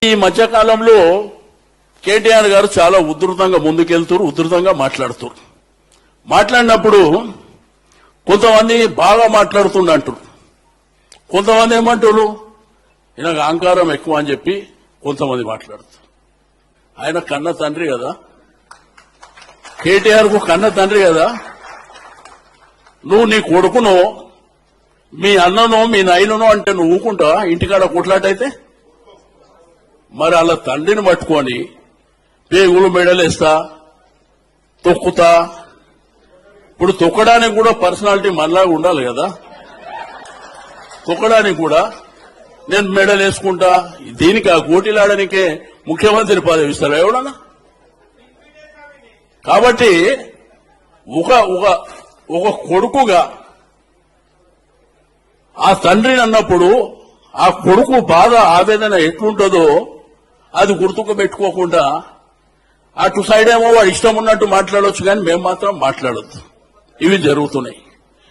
ఈ మధ్యకాలంలో కేటీఆర్ గారు చాలా ఉధృతంగా ముందుకెళ్తారు, ఉధృతంగా మాట్లాడినప్పుడు కొంతమంది బాగా మాట్లాడుతుండంటారు, కొంతమంది ఏమంటారు ఈయనకు అహంకారం ఎక్కువ అని చెప్పి కొంతమంది మాట్లాడుతారు. ఆయన కన్న తండ్రి కదా, కేటీఆర్ కు కన్న తండ్రి కదా. నువ్వు నీ కొడుకునో మీ అన్ననో మీ నాయననో అంటే నువ్వు ఊకుంటా ఇంటికాడ కొట్లాటైతే? మరి అలా తండ్రిని పట్టుకొని పేగులు మెడలేస్తా తొక్కుతా. ఇప్పుడు తొక్కడానికి కూడా పర్సనాలిటీ మనలాగా ఉండాలి కదా. తొక్కడానికి కూడా నేను మెడలేసుకుంటా, దీనికి ఆ కోటిలాడనికే ముఖ్యమంత్రి పదవి ఇస్తారు ఎవడన్నా? కాబట్టి ఒక కొడుకుగా ఆ తండ్రిని అన్నప్పుడు ఆ కొడుకు బాధ ఆవేదన ఎట్లుంటుందో అది గుర్తుకు పెట్టుకోకుండా అటు సైడ్ ఏమో వాడు ఇష్టం ఉన్నట్టు మాట్లాడొచ్చు, కానీ మేము మాత్రం మాట్లాడొద్దు. ఇవి జరుగుతున్నాయి.